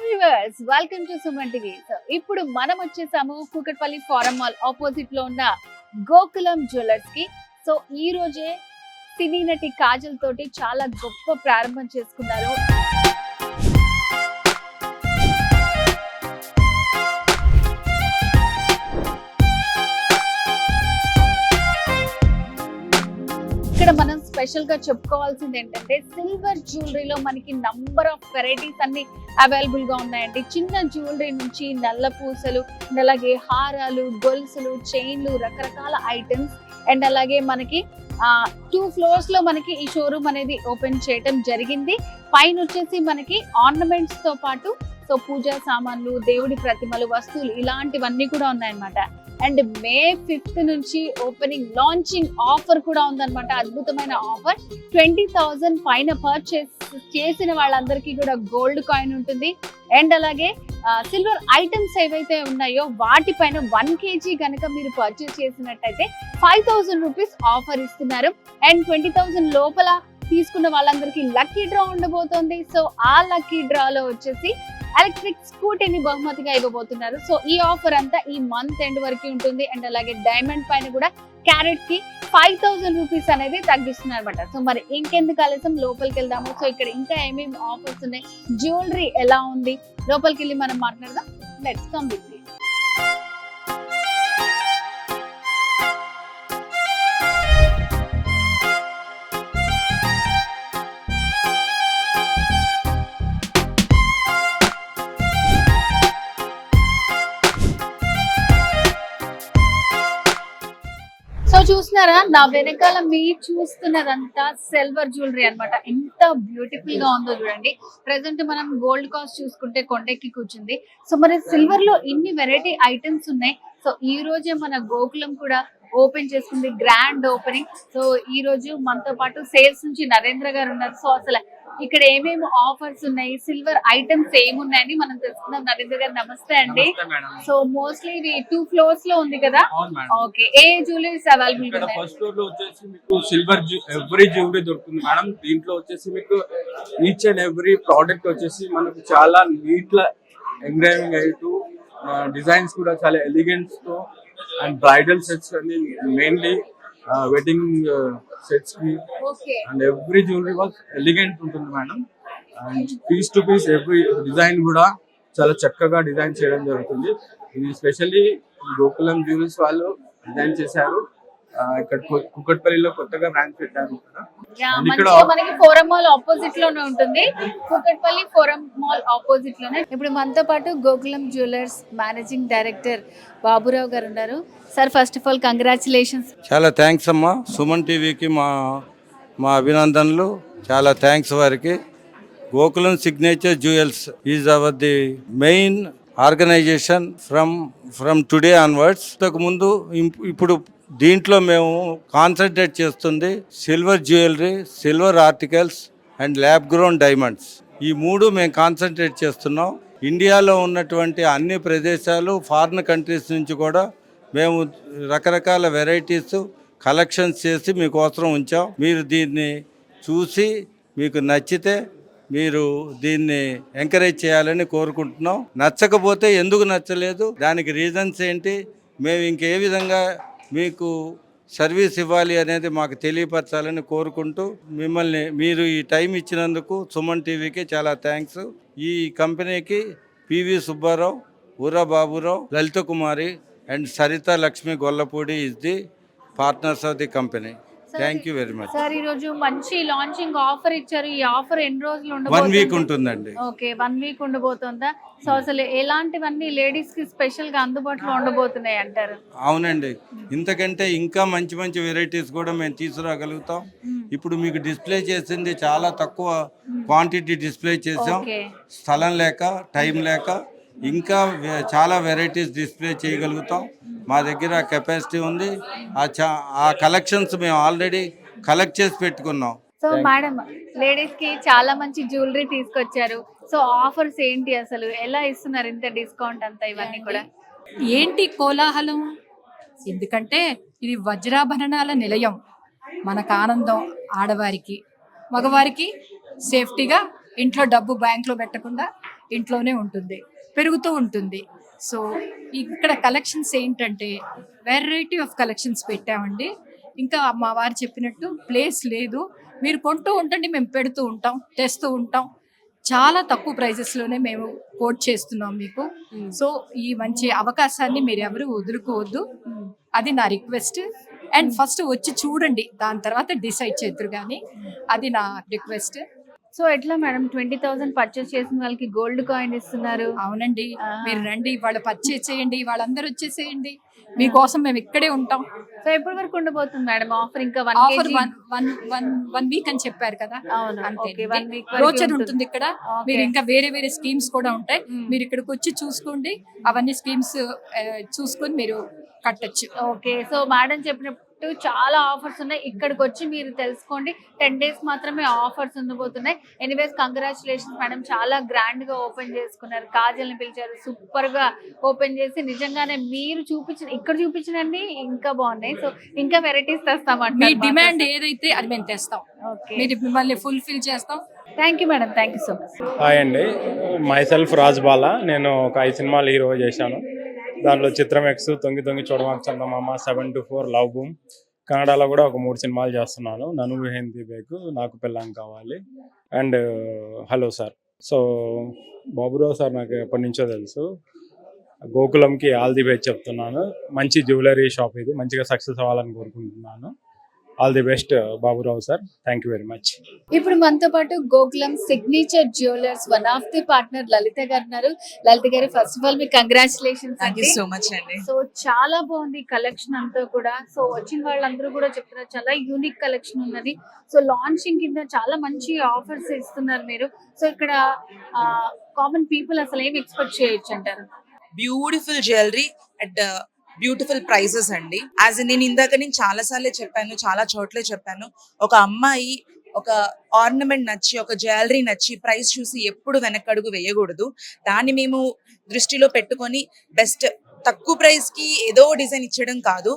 Viewers, welcome to Suman TV. So ఇప్పుడు మనం వచ్చేసాము కూకట్పల్లి ఫారం మాల్ ఆపోజిట్ లో ఉన్న గోకులం జ్యువెలర్స్ కి. సో ఈ రోజే సినీ నటి కాజల్ తోటి చాలా గొప్ప ప్రారంభం చేసుకున్నారు. ఇక్కడ మనం స్పెషల్ గా చెప్పుకోవాల్సింది ఏంటంటే సిల్వర్ జ్యువెలరీలో మనకి నంబర్ ఆఫ్ వెరైటీస్ అన్ని అవైలబుల్ గా ఉన్నాయండి. చిన్న జ్యువెలరీ నుంచి నల్ల పూసలు, అలాగే హారాలు, గొలుసులు, చైన్లు, రకరకాల ఐటమ్స్. అండ్ అలాగే మనకి 2 floors లో మనకి ఈ షోరూమ్ అనేది ఓపెన్ చేయడం జరిగింది. పైన వచ్చేసి మనకి ఆర్నమెంట్స్ తో పాటు పూజా సామాన్లు, దేవుడి ప్రతిమలు, వస్తువులు ఇలాంటివన్నీ కూడా ఉన్నాయన్నమాట. అండ్ May 5th నుంచి ఓపెనింగ్ లాంచింగ్ ఆఫర్ కూడా ఉందన్నమాట. అద్భుతమైన ఆఫర్. 20,000 పైన పర్చేస్ చేసిన వాళ్ళందరికీ కూడా గోల్డ్ కాయిన్ ఉంటుంది. అండ్ అలాగే సిల్వర్ ఐటమ్స్ ఏవైతే ఉన్నాయో వాటిపైన 1 kg కనుక మీరు పర్చేస్ చేసినట్టయితే 5,000 రూపీస్ ఆఫర్ ఇస్తున్నారు. అండ్ 20,000 లోపల తీసుకున్న వాళ్ళందరికీ లక్కీ డ్రా ఉండబోతోంది. సో ఆ లక్కీ డ్రాలో వచ్చేసి ఎలక్ట్రిక్ స్కూటీని బహుమతిగా ఇవ్వబోతున్నారు. సో ఈ ఆఫర్ అంతా ఈ మంత్ ఎండ్ వరకు ఉంటుంది. అండ్ అలాగే డైమండ్ పైన కూడా క్యారెట్ కి 5,000 రూపీస్ అనేది తగ్గిస్తున్నారు అనమాట. సో మరి ఇంకెందుకు ఆలస్యం, లోపలికి వెళ్దాము. సో ఇక్కడ ఇంకా ఏమేమి ఆఫర్స్ ఉన్నాయి, జ్యువెలరీ ఎలా ఉంది, లోపలికి వెళ్ళి మనం మాట్లాడదాం. Let's come with me. So చూస్తున్నారా, నా వెనకాల మీరు చూస్తున్నదంతా సిల్వర్ జ్యువెలరీ అన్నమాట. ఎంత బ్యూటిఫుల్ గా ఉందో చూడండి. ప్రెసెంట్ మనం గోల్డ్ కాస్ట్ చూసుకుంటే కొండెక్కి కూర్చుంది. సో మరి సిల్వర్ లో ఇన్ని వెరైటీ ఐటమ్స్ ఉన్నాయి. సో ఈ రోజే మన గోకులం కూడా ఓపెన్ చేసుకుంది, గ్రాండ్ ఓపెనింగ్. సో ఈ రోజు మనతో పాటు సేల్స్ నుంచి నరేంద్ర గారు ఉన్నారు. సో అసలు ఇక్కడ ఏమేమి ఆఫర్స్ ఉన్నాయి, సిల్వర్ ఐటమ్స్ ఏమున్నాయని మనం తెలుసుకుందాం. నరేంద్ర గారు నమస్తే అండి. సో మోస్ట్లీ ఇది 2 floors లో ఉంది కదా? ఓకే. ఏ జ్యువెలరీస్ అవైలబుల్ ఉన్నాయి? ఫస్ట్ ఫ్లోర్ లో వచ్చేసి మీకు సిల్వర్ ఎవ్రీ జ్యువెలరీ దొరుకుతుంది మేడం. దీంట్లో వచ్చేసి మీకు ఈచ్ అండ్ ఎవ్రీ ప్రోడక్ట్ వచ్చేసి మనకు చాలా నీట్ గా ఎంగ్రేవింగ్ అయితూ డిజైన్స్ కూడా చాలా ఎలిగెంట్స్ తో అండ్ బ్రైడల్ సెట్స్ అని మెయిన్లీ వెడ్డింగ్ సెట్స్ కి and every jewellery was elegant ఉంటుంది madam. And piece to piece every design కూడా చాలా చక్కగా డిజైన్ చేయడం జరుగుతుంది. ఇది స్పెషల్లీ గోకులం జ్యువెలర్స్ వాళ్ళు డిజైన్ చేశారు. ఇక్కడ కుకట్పల్లిలో కొత్తగా బ్రాంచ్ పెట్టారు. ఇక్కడ మనకి ఫోరం మాల్ ఆపోజిట్ లోనే ఉంటుంది. కుకట్పల్లి ఫోరం మాల్ ఆపోజిట్ లోనే. ఇప్పుడు మనతో పాటు Gokulam jewellers managing director Baburao garu ఉన్నారు. Sir, first of all congratulations. చాలా థ్యాంక్స్ అమ్మా. సుమన్ టీవీకి మా అభినందనలు. చాలా థ్యాంక్స్ వారికి. Gokulam signature jewels is our the main organization from today onwards. ఇంతకుముందు ఇప్పుడు దీంట్లో మేము కాన్సన్ట్రేట్ చేస్తుంది silver jewellery, silver articles and lab grown diamonds. ఈ 3 మేము కాన్సన్ట్రేట్ చేస్తున్నాం. ఇండియాలో ఉన్నటువంటి అన్ని ప్రదేశాలు, ఫారిన్ కంట్రీస్ నుంచి కూడా మేము రకరకాల వెరైటీస్ కలెక్షన్స్ చేసి మీకోసం ఉంచాం. మీరు దీన్ని చూసి మీకు నచ్చితే మీరు దీన్ని ఎంకరేజ్ చేయాలని కోరుకుంటున్నాం. నచ్చకపోతే ఎందుకు నచ్చలేదు, దానికి రీజన్స్ ఏంటి, మేము ఇంకే విధంగా మీకు సర్వీస్ ఇవ్వాలి అనేది మాకు తెలియపరచాలని కోరుకుంటూ మీరు ఈ టైం ఇచ్చినందుకు సుమన్ టీవీకి చాలా థ్యాంక్స్. ఈ కంపెనీకి పివి సుబ్బారావు, ఊరా Baburao, Lalitha Kumari and Saritha Lakshmi Gollapudi is the partners of the company. Thank you very much. Sir, ఈ రోజు మంచి లాంచింగ్ ఆఫర్ ఇచ్చారు. ఈ ఆఫర్ ఎన్ని రోజులు ఉండబోతుంది? 1 week ఉంటుందండి. Okay, 1 week ఉండబోతుందా? సో అసలు ఎలాంటివన్నీ లేడీస్ కి స్పెషల్ గా అందుబాటులో ఉండబోతున్నాయి అంటారు? అవునండి, ఇంతకంటే ఇంకా మంచి మంచి వెరైటీస్ కూడా మేము తీసుకురాగలుగుతాం. ఇప్పుడు మీకు డిస్ప్లే చేసింది చాలా తక్కువ క్వాంటిటీ డిస్ప్లే చేసాం. స్థలం లేక, టైం లేక ఇంకా చాలా వెరైటీస్ డిస్ప్లే చేయగలుగుతాం. మా దగ్గర కెపాసిటీ ఉంది. ఆ కలెక్షన్స్ మేము ఆల్రెడీ కలెక్ట్ చేసి పెట్టుకున్నాం. సో మేడం, లేడీస్ కి చాలా మంచి జ్యువెలరీ తీసుకొచ్చారు. సో ఆఫర్స్ ఏంటి, అసలు ఎలా ఇస్తున్నారు ఇంత డిస్కౌంట్ అంతా, ఇవన్నీ కూడా ఏంటి కోలాహలం? ఎందుకంటే ఇది వజ్రాభరణాల నిలయం. మనకు ఆనందం, ఆడవారికి మగవారికి సేఫ్టీగా ఇంట్లో డబ్బు బ్యాంక్లో పెట్టకుండా ఇంట్లోనే ఉంటుంది, పెరుగుతూ ఉంటుంది. సో ఇక్కడ కలెక్షన్స్ ఏంటంటే వెరైటీ ఆఫ్ కలెక్షన్స్ పెట్టామండి. ఇంకా మా వారు చెప్పినట్టు ప్లేస్ లేదు, మీరు కొంటూ ఉంటండి, మేము పెడుతూ ఉంటాం, తెస్తూ ఉంటాం. చాలా తక్కువ ప్రైజెస్లోనే మేము కోట్ చేస్తున్నాం మీకు. సో ఈ మంచి అవకాశాన్ని మీరు ఎవరు వదులుకోవద్దు, అది నా రిక్వెస్ట్. అండ్ ఫస్ట్ వచ్చి చూడండి, దాని తర్వాత డిసైడ్ చేద్దరు కానీ, అది నా రిక్వెస్ట్. సో ఎట్లా మేడం 20,000 పర్చేస్ చేసిన వాళ్ళకి గోల్డ్ కాయిన్ ఇస్తున్నారు? అవునండి, మీరు రండి, వాళ్ళు పర్చేజ్ చేయండి, వాళ్ళందరూ వచ్చేసేయండి, మీకోసం మేము ఇక్కడే ఉంటాం. సో ఎప్పటి వరకు ఉండబోతుంది మేడం ఆఫర్? ఇంకా ఆఫర్ వన్ వీక్ అని చెప్పారు కదా. అవును, అంతే. okay, 1 week వరకు బ్రోచర్ ఉంటుంది. ఉంటుంది ఇక్కడ. Okay. మీరు ఇంకా వేరే వేరే స్కీమ్స్ కూడా ఉంటాయి, మీరు ఇక్కడికి వచ్చి చూసుకోండి, అవన్నీ స్కీమ్స్ చూసుకొని మీరు కట్టొచ్చు. ఓకే, సో మేడం చెప్పినట్టు చాలా ఆఫర్స్ ఉన్నాయి, ఇక్కడికి వచ్చి మీరు తెలుసుకోండి. 10 days మాత్రమే ఆఫర్స్ ఉండబోతున్నాయి. ఎనీవేస్ కంగ్రాచులేషన్స్ మేడం, చాలా గ్రాండ్ గా ఓపెన్ చేసుకున్నారు, కాజల్ని పిలిచారు, సూపర్ గా ఓపెన్ చేసి నిజంగానే మీరు ఇక్కడ చూపించినండి ఇంకా బాగున్నాయి. సో ఇంకా వెరైటీస్ తెస్తామంట. మీ డిమాండ్ ఏదైతే అది మేము తెస్తాం, ఓకే, మీరు మిమ్మల్ని ఫుల్ఫిల్ చేస్తాం. Thank you madam, thank you so much. Hi అండి, మై సెల్ఫ్ రాజ్ బాలా. నేను ఒక 5 సినిమాలు హీరో చేశాను. దాంట్లో చిత్రం ఎక్స్, తొంగి తొంగి చూడమాక చందమామ, 7 to 4, లవ్ బూమ్. కన్నడలో కూడా ఒక 3 సినిమాలు చేస్తున్నాను. నన్ను హిందీ బేకు, నాకు పిల్లం కావాలి, and hello sir. So Baburao sir నాకు ఎప్పటి నుంచో తెలుసు. గోకులంకి ఆల్ ది బెస్ట్ చెప్తున్నాను. మంచి జ్యువెలరీ షాప్ ఇది, మంచిగా సక్సెస్ అవ్వాలని కోరుకుంటున్నాను. All the best Baburao sir, thank you very much. ఇప్పుడు మనతో పాటు Gokulam signature jewellers one of the partner Lalitha గారు ఉన్నారు. లలిత గారు, ఫస్ట్ ఆఫ్ ఆల్ మీకు congratulations. Thank you so much అండి. సో చాలా బాగుంది కలెక్షన్ అంతా కూడా. సో వచ్చిన వాళ్ళందరూ కూడా చెప్తున్నారు చాలా యూనిక్ కలెక్షన్ ఉన్నది. సో లాంచింగ్ కింద చాలా మంచి ఆఫర్స్ ఇస్తున్నారు మీరు. సో ఇక్కడ కామన్ పీపుల్ అసలు ఏం ఎక్స్పెక్ట్ చేయొచ్చు అంటారు? Beautiful jewellery at beautiful prices అండి. యాజ్ నేను ఇందాక నేను చాలా సార్లే చెప్పాను, చాలా చోట్లే చెప్పాను, ఒక అమ్మాయి ఒక ఆర్నమెంట్ నచ్చి, ఒక జ్యువెలరీ నచ్చి ప్రైస్ చూసి ఎప్పుడు వెనకడుగు వేయకూడదు. దాన్ని మేము దృష్టిలో పెట్టుకొని బెస్ట్, తక్కువ ప్రైస్ కి ఏదో డిజైన్ ఇచ్చడం కాదు,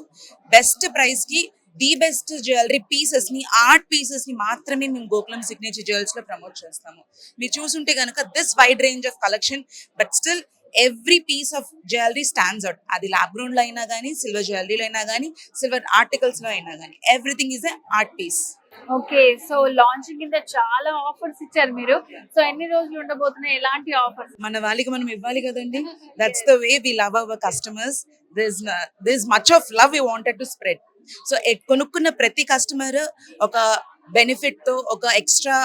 బెస్ట్ ప్రైస్ కి ది బెస్ట్ జ్యువెలరీ పీసెస్ ని, ఆర్ట్ పీసెస్ ని మాత్రమే మేము గోకులం సిగ్నేచర్ జ్యువెలర్స్ లో ప్రమోట్ చేస్తాము. మీరు చూసుంటే కనుక this wide range of collection, but still every piece of jewellery stands out. అది ల్యాబ్ గ్రౌండ్ లో అయినా కానీ, సిల్వర్ జ్యువెలరీలో అయినా కానీ, సిల్వర్ ఆర్టికల్స్ లో అయినా కానీ, everything is a art piece. Okay, so launching కింద చాలా ఆఫర్స్ ఇచ్చారు మీరు. సో ఎన్ని రోజులు ఉండబోతున్నాయి, ఎలాంటి ఆఫర్స్? మన వాళ్ళకి మనం ఇవ్వాలి కదండి. That's the way we love our customers. This much of love we wanted to spread. So కొనుక్కున్న ప్రతి కస్టమర్ ఒక బెనిఫిట్ తో, ఒక ఎక్స్ట్రా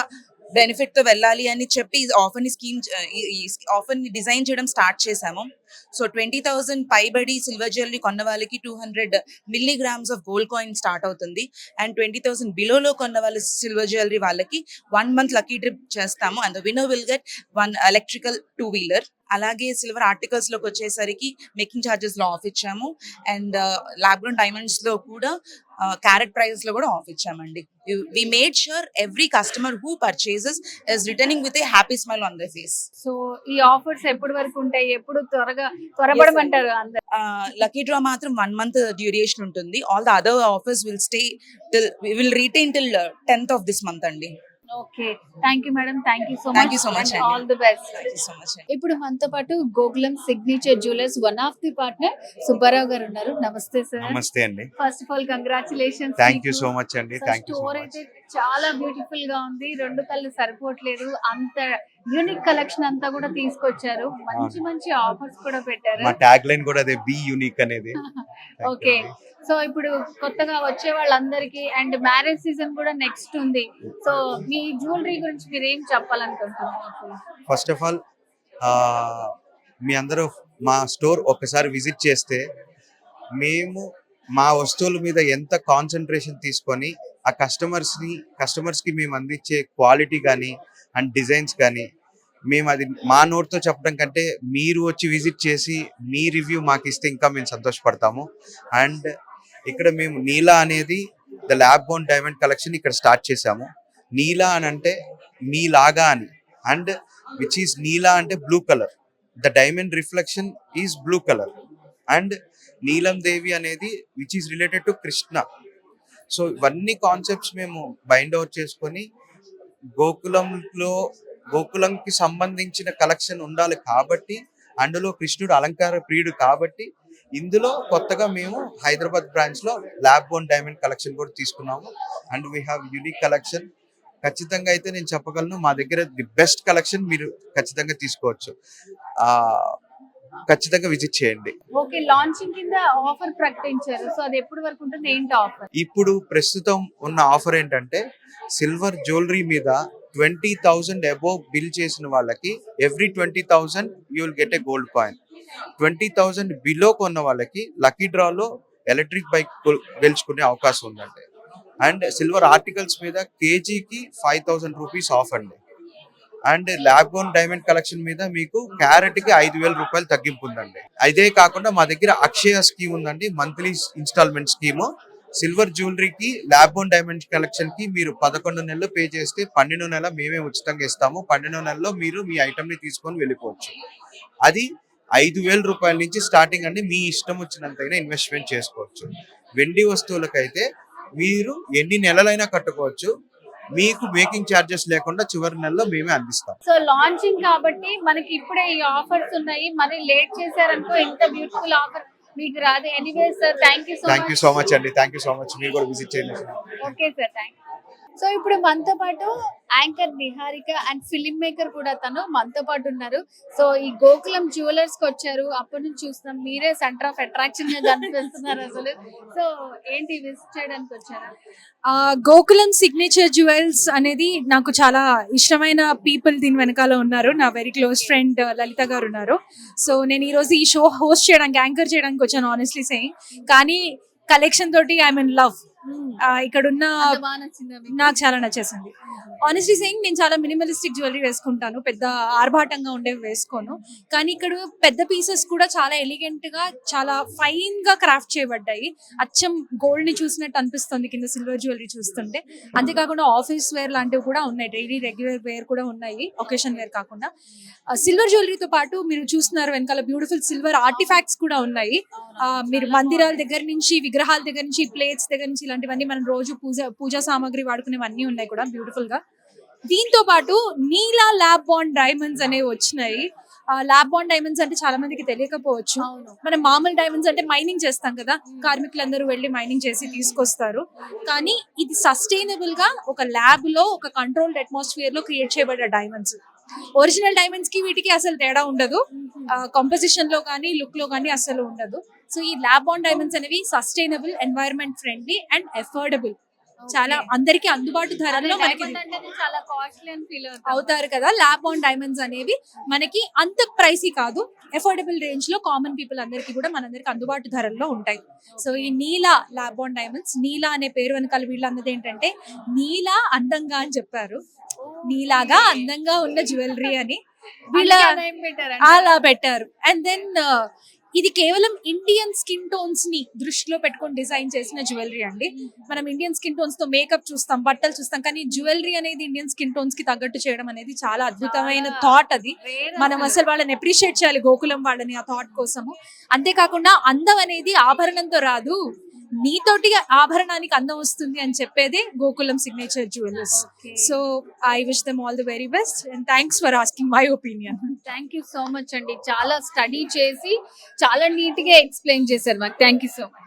బెనిఫిట్ తో వెళ్ళాలి అని చెప్పి ఆఫర్ ని డిజైన్ చేయడం స్టార్ట్ చేసాము. సో 20,000 పైబడి సిల్వర్ జ్యువెలరీ కొన్న వాళ్ళకి 200 milligrams of gold coin start అవుతుంది. అండ్ 20,000 బిలోలో కొన్న వాళ్ళ సిల్వర్ జ్యువెలరీ వాళ్ళకి 1 month లక్కీ ట్రిప్ చేస్తాము. And the winner will get 1 electrical 2-wheeler. అలాగే సిల్వర్ ఆర్టికల్స్ లోకి వచ్చేసరికి మేకింగ్ చార్జెస్ లో ఆఫ్ ఇచ్చాము. అండ్ ల్యాబ్ గ్రౌండ్ డైమండ్స్ లో కూడా క్యారెట్ ప్రైజెస్ లో కూడా ఆఫ్ ఇచ్చామండి. We made sure every customer who purchases is returning with a happy smile on their face. So ఈ ఆఫర్స్ ఎప్పటి వరకు ఉంటాయి? ఎప్పుడు త్వరపడమంటారు అందరు? లక్కీ డ్రా మాత్రం 1 month డ్యూరేషన్ ఉంటుంది. All the other offers will stay till, will retain till 10th of this month అండి. Okay, thank you madam, thank you so much. Thank you so much అండి. All the best. Thank you so much అండి. ఇప్పుడు మనతో పాటు Gokulam signature jewellers one of the partner Subbarao గారు ఉన్నారు. నమస్తే sir. నమస్తే అండి. First of all congratulations. Thank you so much అండి. Thank you so store much. అయితే చాలా బ్యూటిఫుల్ గా ఉంది, 2 కళ్ళు సరిపోవట్లేదు, అంత యూనిక్ కలెక్షన్ అంతా కూడా తీసుకొచ్చారు, మంచి మంచి ఆఫర్స్ కూడా పెట్టారు. మా ట్యాగ్ లైన్ కూడా అదే, బి యూనిక్ అనేది. ఓకే, సో ఇప్పుడు కొత్తగా వచ్చే వాళ్ళందరికీ అండ్ మ్యారేజ్ సీజన్ కూడా నెక్స్ట్ ఉంది. సో మీ జ్యువెలరీ గురించి మీరు ఏం చెప్పాలనుకుంటున్నారు? ఫస్ట్ ఆఫ్ ఆల్ మీ అందరూ మా స్టోర్ ఒకసారి విజిట్ చేస్తే మేము మా వస్తువుల మీద ఎంత కాన్సన్ట్రేషన్ తీసుకొని ఆ కస్టమర్స్కి మేము అందించే క్వాలిటీ కానీ అండ్ డిజైన్స్ కానీ, మేము అది మా నోట్తో చెప్పడం కంటే మీరు వచ్చి విజిట్ చేసి మీ రివ్యూ మాకు ఇస్తే ఇంకా మేము సంతోషపడతాము. అండ్ ఇక్కడ మేము నీలా అనేది the lab bone diamond collection ఇక్కడ స్టార్ట్ చేసాము. నీలా అని అంటే మీలాగా అని, అండ్ విచ్ ఈస్ నీలా అంటే blue colour, the diamond reflection is blue colour. And నీలం దేవి అనేది which is related to Krishna. So ఇవన్నీ కాన్సెప్ట్స్ మేము బైండ్ అవుట్ చేసుకొని గోకులంలో గోకులంకి సంబంధించిన కలెక్షన్ ఉండాలి కాబట్టి, అందులో కృష్ణుడు అలంకార ప్రియుడు కాబట్టి ఇందులో కొత్తగా మేము హైదరాబాద్ బ్రాంచ్ లో ల్యాబ్ బోన్ డైమండ్ కలెక్షన్ కూడా తీసుకున్నాము. And we have unique collection. ఖచ్చితంగా అయితే నేను చెప్పగలను, మా దగ్గర ది బెస్ట్ కలెక్షన్ మీరు ఖచ్చితంగా తీసుకోవచ్చు. ఖచ్చితంగా విజిట్ చేయండి. ఓకే, లాంచింగ్ కింద ఆఫర్ ప్రకటించారు. సో అది ఎప్పటి వరకు ఉంటుంది, ఏంటి ఆఫర్? ఇప్పుడు ప్రస్తుతం ఉన్న ఆఫర్ ఏంటంటే, సిల్వర్ జ్యువెలరీ మీద 20,000 అబోవ్ బిల్ చేసిన వాళ్ళకి every 20,000 you will get a gold coin. 20,000 below కొన్న వాళ్ళకి లక్కీ డ్రాలో ఎలక్ట్రిక్ బైక్ గెలుచుకునే అవకాశం ఉందండి. అండ్ సిల్వర్ ఆర్టికల్స్ మీద కేజీకి 5,000 రూపీస్ ఆఫ్ అండి. అండ్ ల్యాబ్గోన్ డైమండ్ కలెక్షన్ మీద మీకు క్యారెట్ కి 5,000 రూపాయలు తగ్గింపు ఉందండి. అదే కాకుండా మా దగ్గర అక్షయ స్కీమ్ ఉందండి, మంత్లీ ఇన్స్టాల్మెంట్ స్కీమ్. సిల్వర్ జ్యువెలరీకి ల్యాబ్గోన్ డైమండ్ కలెక్షన్ కి మీరు 11 నెలలు పే చేస్తే 12 నెల మేమే ఉచితంగా ఇస్తాము. 12 నెలలో మీరు మీ ఐటమ్ ని తీసుకొని వెళ్ళిపోవచ్చు. అది 5,000 రూపాయల నుంచి స్టార్టింగ్ అండి. మీ ఇష్టం వచ్చినంతైనా ఇన్వెస్ట్మెంట్ చేసుకోవచ్చు. వెండి వస్తువులకైతే మీరు ఎన్ని నెలలైనా కట్టుకోవచ్చు. మీకు మేకింగ్ ఛార్జెస్ లేకుండా చివరి నెలలో మేమే అందిస్తాం. సో లాంచింగ్ కాబట్టి మనకి ఇప్పుడే ఈ ఆఫర్స్ ఉన్నాయి. మరి లేట్ చేశారనుకో ఇంత బ్యూటిఫుల్ ఆఫర్ మీకు రాదు. Anyway sir, thank you so much అండి. Thank you so much. మీరు కూడా విజిట్ చేయండి. Okay sir, thank you. So ఇప్పుడు మనతో పాటు anchor Niharika and film maker కూడా తను మనతో పాటు ఉన్నారు. సో ఈ గోకులం జ్యువెలర్స్ కి వచ్చారు, అప్పటి నుంచి చూస్తున్నాం మీరే సెంటర్ ఆఫ్ అట్రాక్షన్ గా కనిపిస్తున్నారు అసలు. సో ఏంటి విజిట్ చేయడానికి వచ్చారా? గోకులం సిగ్నేచర్ జ్యువెల్స్ అనేది నాకు చాలా ఇష్టమైన పీపుల్ దీని వెనకాల ఉన్నారు. నా వెరీ క్లోజ్ ఫ్రెండ్ లలిత గారు ఉన్నారు. సో నేను ఈరోజు ఈ షో హోస్ట్ చేయడానికి, యాంకర్ చేయడానికి వచ్చాను ఆనెస్ట్లీ సేయింగ్. కానీ కలెక్షన్ తోటి ఐ మీన్ లవ్. ఇక్కడ ఉన్న నాకు చాలా నచ్చేసింది. ఆనెస్ట్లీ సేయింగ్ నేను చాలా మినిమలిస్టిక్ జ్యువెలరీ వేసుకుంటాను, పెద్ద ఆర్భాటంగా ఉండేవి వేసుకోను. కానీ ఇక్కడ పెద్ద పీసెస్ కూడా చాలా ఎలిగెంట్ గా, చాలా ఫైన్ గా క్రాఫ్ట్ చేయబడ్డాయి. అచ్చం గోల్డ్ ని చూసినట్టు అనిపిస్తుంది కింద సిల్వర్ జ్యువెలరీ చూస్తుంటే. అంతేకాకుండా ఆఫీస్ వేర్ లాంటివి కూడా ఉన్నాయి, డైలీ రెగ్యులర్ వేర్ కూడా ఉన్నాయి, ఒకేషన్ వేర్ కాకుండా. సిల్వర్ జ్యువెలరీతో పాటు మీరు చూస్తున్నారు వెనకాల బ్యూటిఫుల్ సిల్వర్ ఆర్టిఫాక్ట్స్ కూడా ఉన్నాయి. మీరు మందిరాల దగ్గర నుంచి, విగ్రహాల దగ్గర నుంచి, ప్లేట్స్ దగ్గర నుంచి ఇలాంటివన్నీ మనం రోజు పూజా సామాగ్రి వాడుకునేవన్నీ ఉన్నాయి కూడా బ్యూటిఫుల్ గా. దీంతో పాటు నీలా ల్యాబ్ బాండ్ డైమండ్స్ అనేవి వచ్చినాయి. ల్యాబ్ బాండ్ డైమండ్స్ అంటే చాలా మందికి తెలియకపోవచ్చు. మనం మామూలు డైమండ్స్ అంటే మైనింగ్ చేస్తాం కదా, కార్మికులందరూ వెళ్ళి మైనింగ్ చేసి తీసుకొస్తారు. కానీ ఇది సస్టైనబుల్ గా ఒక ల్యాబ్ లో, ఒక కంట్రోల్డ్ అట్మాస్ఫియర్ లో క్రియేట్ చేయబడ్డ డైమండ్స్. ఒరిజినల్ డైమండ్స్ కి వీటికి అసలు తేడా ఉండదు, కంపోజిషన్ లో కానీ లుక్ లో కానీ అసలు ఉండదు. సో ఈ ల్యాబ్ బాండ్ డైమండ్స్ అనేవి sustainable, environment friendly and affordable. చాలా అందరికి అందుబాటు ధరలో మనకి చాలా కాస్ట్లీ అని ఫీల్ అవుతారు కదా. ల్యాబ్ బాండ్ డైమండ్స్ అనేవి మనకి అంత ప్రైసీ కాదు, అఫోర్డబుల్ రేంజ్ లో కామన్ పీపుల్ అందరికి కూడా మనందరికి అందుబాటు ధరల్లో ఉంటాయి. సో ఈ నీలా ల్యాబ్ బాండ్ డైమండ్స్, నీలా అనే పేరు వెనకాల వీళ్ళు అన్నది ఏంటంటే నీలా అందంగా అని చెప్పారు. నీలాగా అందంగా ఉన్న జ్యువెలరీ అని వీళ్ళ అలా పెట్టారు. అండ్ దెన్ ఇది కేవలం ఇండియన్ స్కిన్ టోన్స్ ని దృష్టిలో పెట్టుకొని డిజైన్ చేసిన జ్యువెలరీ అండి. మనం ఇండియన్ స్కిన్ టోన్స్ తో మేకప్ చూస్తాం, బట్టలు చూస్తాం, కానీ జ్యువెలరీ అనేది ఇండియన్ స్కిన్ టోన్స్ కి తగ్గట్టు చేయడం అనేది చాలా అద్భుతమైన థాట్. అది మనం అసలు వాళ్ళని అప్రిషియేట్ చేయాలి, గోకులం వాళ్ళని, ఆ థాట్ కోసము. అంతేకాకుండా అందం అనేది ఆభరణంతో రాదు, నీతోటి ఆభరణానికి అందం వస్తుంది అని చెప్పేదే Gokulam signature jewellers. So I wish them all the very best and thanks for asking my opinion. Thank you so much అండి, చాలా స్టడీ చేసి చాలా నీట్ గా ఎక్స్ప్లెయిన్ చేశారు మాకు. Thank you so much.